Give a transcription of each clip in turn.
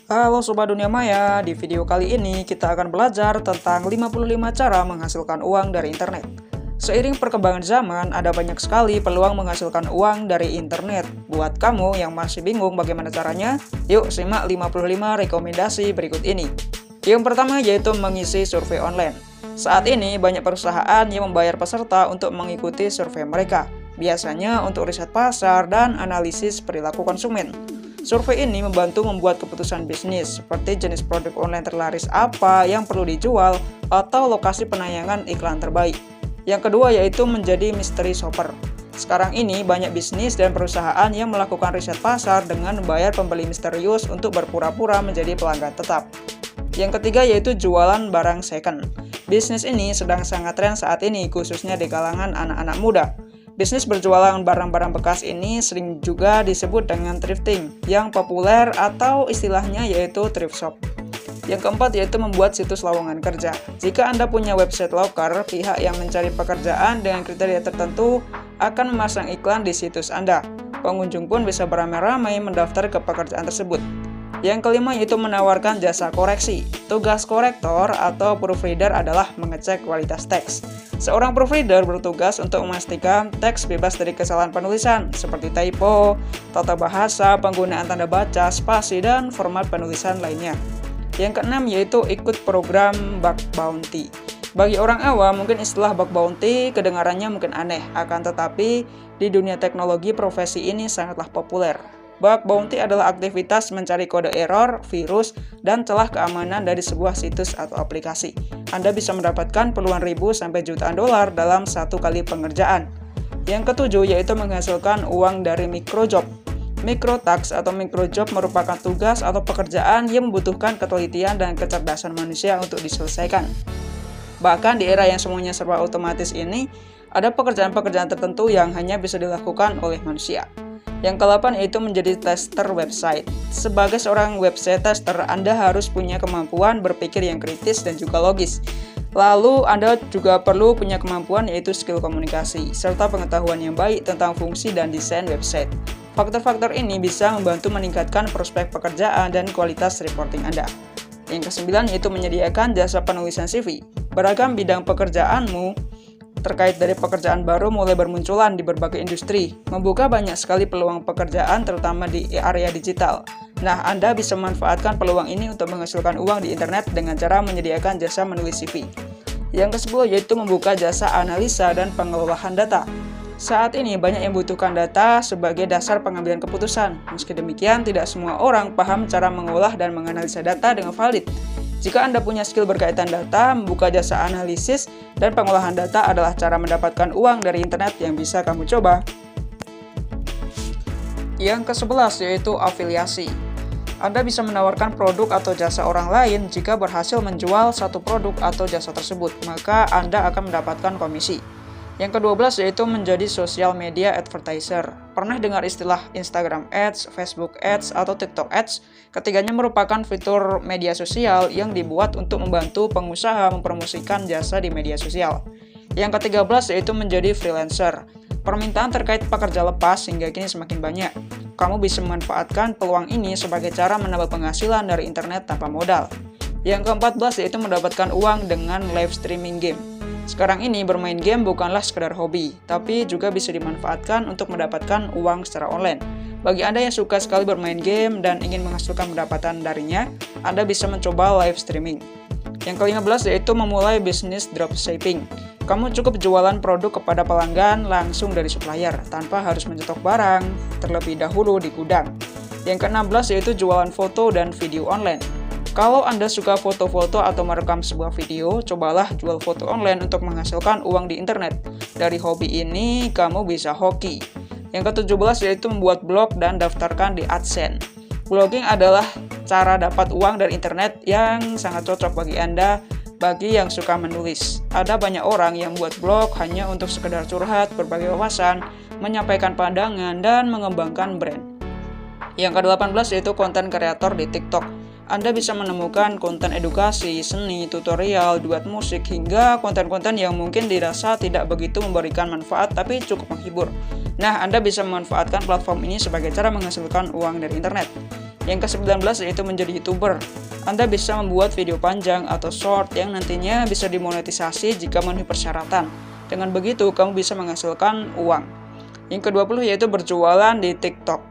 Halo Sobat Dunia Maya, di video kali ini kita akan belajar tentang 55 cara menghasilkan uang dari internet. Seiring perkembangan zaman, ada banyak sekali peluang menghasilkan uang dari internet. Buat kamu yang masih bingung bagaimana caranya, yuk simak 55 rekomendasi berikut ini. Yang pertama yaitu mengisi survei online. Saat ini banyak perusahaan yang membayar peserta untuk mengikuti survei mereka, biasanya untuk riset pasar dan analisis perilaku konsumen. Survei ini membantu membuat keputusan bisnis, seperti jenis produk online terlaris apa yang perlu dijual, atau lokasi penayangan iklan terbaik. Yang kedua yaitu menjadi mystery shopper. Sekarang ini banyak bisnis dan perusahaan yang melakukan riset pasar dengan membayar pembeli misterius untuk berpura-pura menjadi pelanggan tetap. Yang ketiga yaitu jualan barang second. Bisnis ini sedang sangat tren saat ini, khususnya di kalangan anak-anak muda. Bisnis berjualan barang-barang bekas ini sering juga disebut dengan thrifting, yang populer atau istilahnya yaitu thrift shop. Yang keempat yaitu membuat situs lowongan kerja. Jika Anda punya website loker, pihak yang mencari pekerjaan dengan kriteria tertentu akan memasang iklan di situs Anda. Pengunjung pun bisa beramai-ramai mendaftar ke pekerjaan tersebut. Yang kelima yaitu menawarkan jasa koreksi. Tugas korektor atau proofreader adalah mengecek kualitas teks. Seorang proofreader bertugas untuk memastikan teks bebas dari kesalahan penulisan, seperti typo, tata bahasa, penggunaan tanda baca, spasi, dan format penulisan lainnya. Yang keenam yaitu ikut program bug bounty. Bagi orang awam, mungkin istilah bug bounty kedengarannya mungkin aneh, akan tetapi di dunia teknologi profesi ini sangatlah populer. Bug bounty adalah aktivitas mencari kode error, virus, dan celah keamanan dari sebuah situs atau aplikasi. Anda bisa mendapatkan puluhan ribu sampai jutaan dolar dalam satu kali pengerjaan. Yang ketujuh yaitu menghasilkan uang dari microjob. Microtask atau microjob merupakan tugas atau pekerjaan yang membutuhkan ketelitian dan kecerdasan manusia untuk diselesaikan. Bahkan di era yang semuanya serba otomatis ini, ada pekerjaan-pekerjaan tertentu yang hanya bisa dilakukan oleh manusia. Yang ke-8 yaitu menjadi tester website. Sebagai seorang website tester, Anda harus punya kemampuan berpikir yang kritis dan juga logis. Lalu, Anda juga perlu punya kemampuan yaitu skill komunikasi, serta pengetahuan yang baik tentang fungsi dan desain website. Faktor-faktor ini bisa membantu meningkatkan prospek pekerjaan dan kualitas reporting Anda. Yang ke-9 yaitu menyediakan jasa penulisan CV. Beragam bidang pekerjaanmu terkait dari pekerjaan baru mulai bermunculan di berbagai industri, membuka banyak sekali peluang pekerjaan terutama di area digital. Nah, Anda bisa memanfaatkan peluang ini untuk menghasilkan uang di internet dengan cara menyediakan jasa menulis CV. Yang ke-10 yaitu membuka jasa analisa dan pengelolaan data. Saat ini banyak yang membutuhkan data sebagai dasar pengambilan keputusan. Meski demikian, tidak semua orang paham cara mengolah dan menganalisa data dengan valid. Jika Anda punya skill berkaitan data, membuka jasa analisis dan pengolahan data adalah cara mendapatkan uang dari internet yang bisa kamu coba. Yang ke-11 yaitu afiliasi. Anda bisa menawarkan produk atau jasa orang lain. Jika berhasil menjual satu produk atau jasa tersebut, maka Anda akan mendapatkan komisi. Yang ke-12 yaitu menjadi social media advertiser. Pernah dengar istilah Instagram Ads, Facebook Ads, atau TikTok Ads? Ketiganya merupakan fitur media sosial yang dibuat untuk membantu pengusaha mempromosikan jasa di media sosial. Yang ke-13 yaitu menjadi freelancer. Permintaan terkait pekerja lepas hingga kini semakin banyak. Kamu bisa memanfaatkan peluang ini sebagai cara menambah penghasilan dari internet tanpa modal. Yang ke-14 yaitu mendapatkan uang dengan live streaming game. Sekarang ini bermain game bukanlah sekedar hobi, tapi juga bisa dimanfaatkan untuk mendapatkan uang secara online. Bagi Anda yang suka sekali bermain game dan ingin menghasilkan pendapatan darinya, Anda bisa mencoba live streaming. Yang ke-15 yaitu memulai bisnis dropshipping. Kamu cukup jualan produk kepada pelanggan langsung dari supplier, tanpa harus mencetok barang terlebih dahulu di gudang. Yang ke-16 yaitu jualan foto dan video online. Kalau Anda suka foto-foto atau merekam sebuah video, cobalah jual foto online untuk menghasilkan uang di internet. Dari hobi ini, kamu bisa hoki. Yang ke-17 yaitu membuat blog dan daftarkan di AdSense. Blogging adalah cara dapat uang dari internet yang sangat cocok bagi Anda, bagi yang suka menulis. Ada banyak orang yang buat blog hanya untuk sekedar curhat, berbagi wawasan, menyampaikan pandangan, dan mengembangkan brand. Yang ke-18 yaitu konten kreator di TikTok. Anda bisa menemukan konten edukasi, seni, tutorial, duet musik, hingga konten-konten yang mungkin dirasa tidak begitu memberikan manfaat tapi cukup menghibur. Nah, Anda bisa memanfaatkan platform ini sebagai cara menghasilkan uang dari internet. Yang ke-19 yaitu menjadi YouTuber. Anda bisa membuat video panjang atau short yang nantinya bisa dimonetisasi jika memenuhi persyaratan. Dengan begitu, kamu bisa menghasilkan uang. Yang ke-20 yaitu berjualan di TikTok.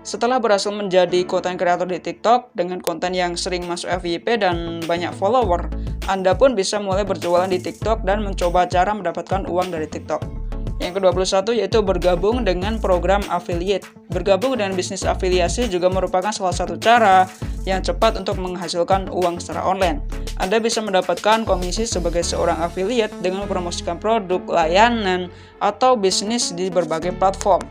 Setelah berhasil menjadi konten kreator di TikTok dengan konten yang sering masuk FYP dan banyak follower, Anda pun bisa mulai berjualan di TikTok dan mencoba cara mendapatkan uang dari TikTok. Yang ke-21 yaitu bergabung dengan program affiliate. Bergabung dengan bisnis afiliasi juga merupakan salah satu cara yang cepat untuk menghasilkan uang secara online. Anda bisa mendapatkan komisi sebagai seorang affiliate dengan mempromosikan produk, layanan, atau bisnis di berbagai platform.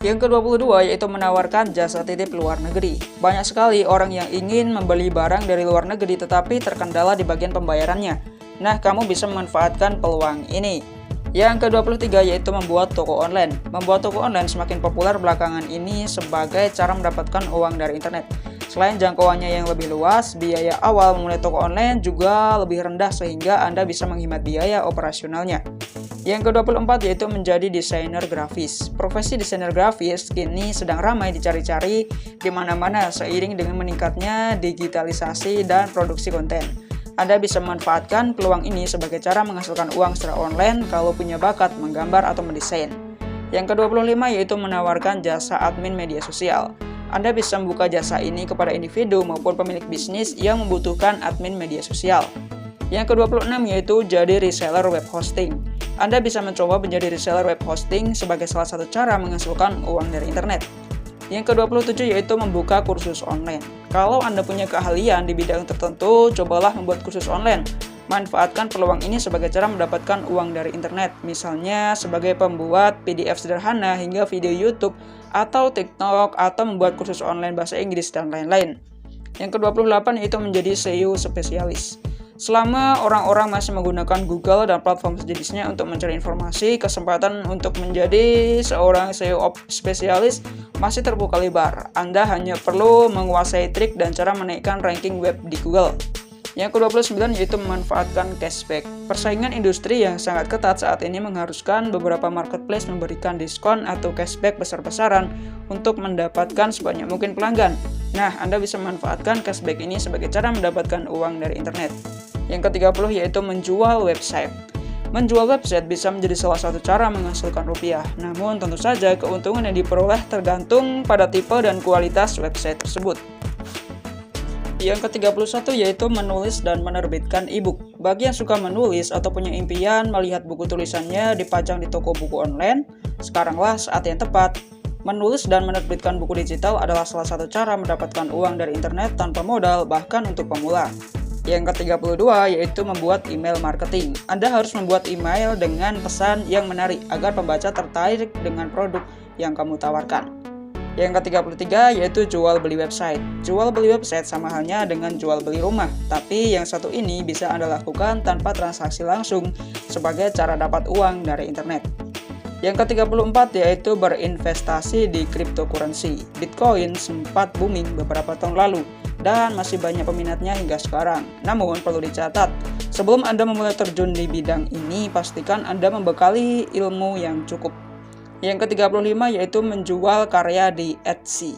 Yang ke-22 yaitu menawarkan jasa titip luar negeri. Banyak sekali orang yang ingin membeli barang dari luar negeri tetapi terkendala di bagian pembayarannya. Nah, kamu bisa memanfaatkan peluang ini. Yang ke-23 yaitu membuat toko online. Membuat toko online semakin populer belakangan ini sebagai cara mendapatkan uang dari internet. Selain jangkauannya yang lebih luas, biaya awal memulai toko online juga lebih rendah sehingga Anda bisa menghemat biaya operasionalnya. Yang ke-24 yaitu menjadi desainer grafis. Profesi desainer grafis kini sedang ramai dicari-cari di mana-mana seiring dengan meningkatnya digitalisasi dan produksi konten. Anda bisa memanfaatkan peluang ini sebagai cara menghasilkan uang secara online kalau punya bakat menggambar atau mendesain. Yang ke-25 yaitu menawarkan jasa admin media sosial. Anda bisa membuka jasa ini kepada individu maupun pemilik bisnis yang membutuhkan admin media sosial. Yang ke-26 yaitu jadi reseller web hosting. Anda bisa mencoba menjadi reseller web hosting sebagai salah satu cara menghasilkan uang dari internet. Yang ke-27 yaitu membuka kursus online. Kalau Anda punya keahlian di bidang tertentu, cobalah membuat kursus online. Manfaatkan peluang ini sebagai cara mendapatkan uang dari internet, misalnya sebagai pembuat PDF sederhana hingga video YouTube atau TikTok atau membuat kursus online bahasa Inggris dan lain-lain. Yang ke-28 yaitu menjadi SEO spesialis. Selama orang-orang masih menggunakan Google dan platform sejenisnya untuk mencari informasi, kesempatan untuk menjadi seorang SEO spesialis masih terbuka lebar. Anda hanya perlu menguasai trik dan cara menaikkan ranking web di Google. Yang ke-29 yaitu memanfaatkan cashback. Persaingan industri yang sangat ketat saat ini mengharuskan beberapa marketplace memberikan diskon atau cashback besar-besaran untuk mendapatkan sebanyak mungkin pelanggan. Nah, Anda bisa memanfaatkan cashback ini sebagai cara mendapatkan uang dari internet. Yang ke-30 yaitu menjual website. Menjual website bisa menjadi salah satu cara menghasilkan rupiah. Namun tentu saja keuntungan yang diperoleh tergantung pada tipe dan kualitas website tersebut. Yang ke-31 yaitu menulis dan menerbitkan e-book. Bagi yang suka menulis atau punya impian melihat buku tulisannya dipajang di toko buku online, sekaranglah saat yang tepat. Menulis dan menerbitkan buku digital adalah salah satu cara mendapatkan uang dari internet tanpa modal, bahkan untuk pemula. Yang ke-32 yaitu membuat email marketing. Anda harus membuat email dengan pesan yang menarik agar pembaca tertarik dengan produk yang kamu tawarkan. Yang ke-33 yaitu jual beli website. Jual beli website sama halnya dengan jual beli rumah, tapi yang satu ini bisa Anda lakukan tanpa transaksi langsung sebagai cara dapat uang dari internet. Yang ke-34 yaitu berinvestasi di cryptocurrency. Bitcoin sempat booming beberapa tahun lalu dan masih banyak peminatnya hingga sekarang. Namun perlu dicatat, sebelum Anda memulai terjun di bidang ini, pastikan Anda membekali ilmu yang cukup. Yang ke-35 yaitu menjual karya di Etsy.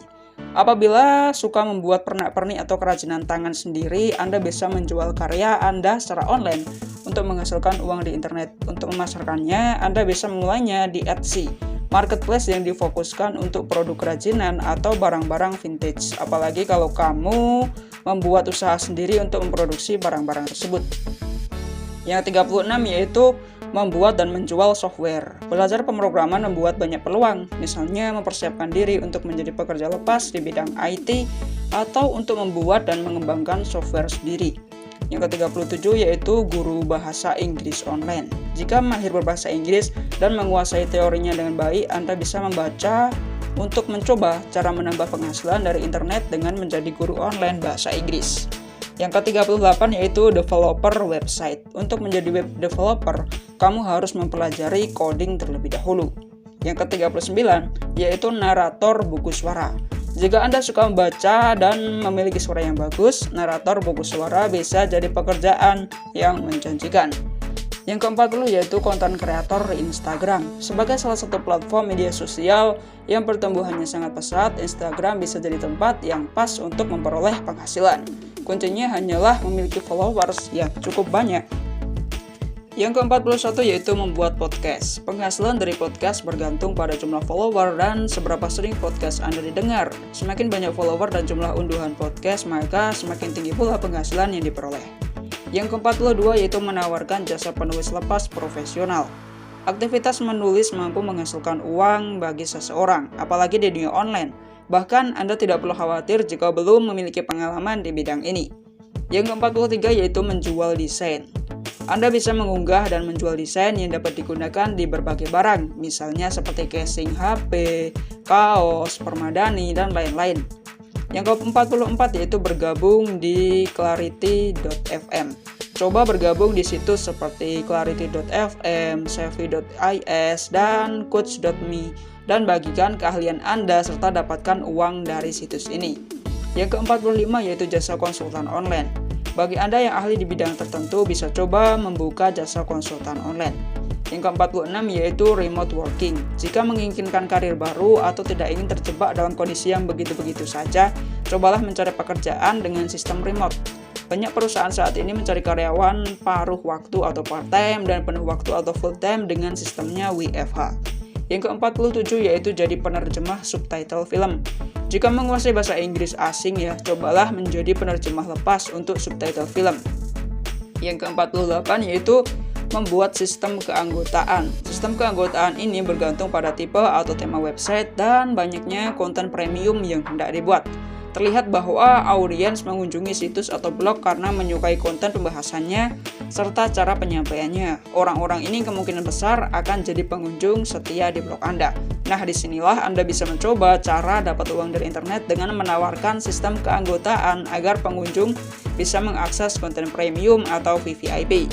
Apabila suka membuat pernak-pernik atau kerajinan tangan sendiri, Anda bisa menjual karya Anda secara online untuk menghasilkan uang di internet. Untuk memasarkannya, Anda bisa memulainya di Etsy, marketplace yang difokuskan untuk produk kerajinan atau barang-barang vintage. Apalagi kalau kamu membuat usaha sendiri untuk memproduksi barang-barang tersebut. Yang 36 yaitu membuat dan menjual software. Belajar pemrograman membuat banyak peluang, misalnya mempersiapkan diri untuk menjadi pekerja lepas di bidang IT atau untuk membuat dan mengembangkan software sendiri. Yang ke-37 yaitu guru bahasa Inggris online. Jika mahir berbahasa Inggris dan menguasai teorinya dengan baik, Anda bisa membaca untuk mencoba cara menambah penghasilan dari internet dengan menjadi guru online bahasa Inggris. Yang ke-38 yaitu developer website. Untuk menjadi web developer, kamu harus mempelajari coding terlebih dahulu. Yang ke-39 yaitu narator buku suara. Jika Anda suka membaca dan memiliki suara yang bagus, narator buku suara bisa jadi pekerjaan yang menjanjikan. Yang ke-40 yaitu konten kreator Instagram. Sebagai salah satu platform media sosial yang pertumbuhannya sangat pesat, Instagram bisa jadi tempat yang pas untuk memperoleh penghasilan. Kuncinya hanyalah memiliki followers yang cukup banyak. Yang ke-41 yaitu membuat podcast. Penghasilan dari podcast bergantung pada jumlah follower dan seberapa sering podcast Anda didengar. Semakin banyak follower dan jumlah unduhan podcast, maka semakin tinggi pula penghasilan yang diperoleh. Yang ke-42 yaitu menawarkan jasa penulis lepas profesional. Aktivitas menulis mampu menghasilkan uang bagi seseorang, apalagi di dunia online. Bahkan Anda tidak perlu khawatir jika belum memiliki pengalaman di bidang ini. Yang ke-43 yaitu menjual desain. Anda bisa mengunggah dan menjual desain yang dapat digunakan di berbagai barang, misalnya seperti casing HP, kaos, permadani, dan lain-lain. Yang ke-44 yaitu bergabung di clarity.fm. Coba bergabung di situs seperti clarity.fm, savvy.is, dan coach.me dan bagikan keahlian Anda serta dapatkan uang dari situs ini. Yang ke-45 yaitu jasa konsultan online. Bagi Anda yang ahli di bidang tertentu bisa coba membuka jasa konsultan online. Yang ke-46 yaitu remote working. Jika menginginkan karir baru atau tidak ingin terjebak dalam kondisi yang begitu-begitu saja, cobalah mencari pekerjaan dengan sistem remote. Banyak perusahaan saat ini mencari karyawan paruh waktu atau part-time dan penuh waktu atau full-time dengan sistemnya WFH. Yang ke-47 yaitu jadi penerjemah subtitle film. Jika menguasai bahasa Inggris asing cobalah menjadi penerjemah lepas untuk subtitle film. Yang ke-48 yaitu membuat sistem keanggotaan. Sistem keanggotaan ini bergantung pada tipe atau tema website dan banyaknya konten premium yang hendak dibuat. Terlihat bahwa audiens mengunjungi situs atau blog karena menyukai konten pembahasannya serta cara penyampaiannya. Orang-orang ini kemungkinan besar akan jadi pengunjung setia di blog Anda. Nah, disinilah Anda bisa mencoba cara dapat uang dari internet dengan menawarkan sistem keanggotaan agar pengunjung bisa mengakses konten premium atau VVIP.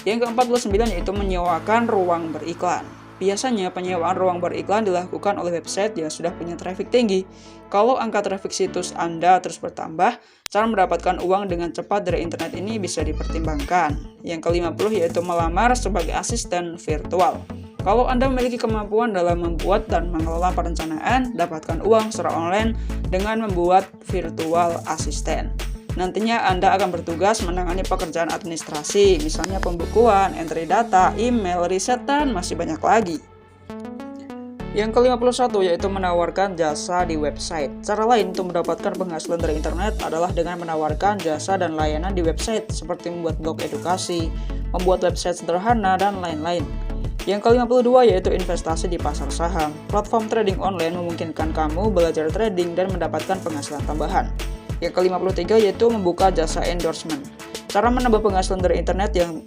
Yang ke-49 yaitu menyewakan ruang beriklan. Biasanya penyewaan ruang beriklan dilakukan oleh website yang sudah punya traffic tinggi. Kalau angka traffic situs Anda terus bertambah, cara mendapatkan uang dengan cepat dari internet ini bisa dipertimbangkan. Yang ke-50 yaitu melamar sebagai asisten virtual. Kalau Anda memiliki kemampuan dalam membuat dan mengelola perencanaan, dapatkan uang secara online dengan membuat virtual assistant. Nantinya Anda akan bertugas menangani pekerjaan administrasi, misalnya pembukuan, entry data, email, riset, dan masih banyak lagi. Yang ke-51 yaitu menawarkan jasa di website. Cara lain untuk mendapatkan penghasilan dari internet adalah dengan menawarkan jasa dan layanan di website, seperti membuat blog edukasi, membuat website sederhana, dan lain-lain. Yang ke-52 yaitu investasi di pasar saham. Platform trading online memungkinkan kamu belajar trading dan mendapatkan penghasilan tambahan. Yang ke-53 yaitu membuka jasa endorsement. Cara menambah penghasilan dari internet yang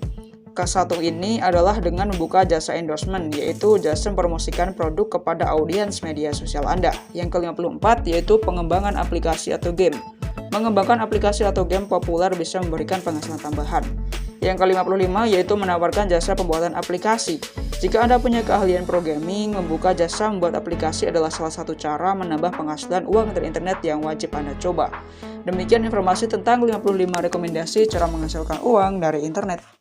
ke-1 ini adalah dengan membuka jasa endorsement, yaitu jasa mempromosikan produk kepada audiens media sosial Anda. Yang ke-54 yaitu pengembangan aplikasi atau game. Mengembangkan aplikasi atau game populer bisa memberikan penghasilan tambahan. Yang ke-55 yaitu menawarkan jasa pembuatan aplikasi. Jika Anda punya keahlian programming, membuka jasa membuat aplikasi adalah salah satu cara menambah penghasilan uang dari internet yang wajib Anda coba. Demikian informasi tentang 55 rekomendasi cara menghasilkan uang dari internet.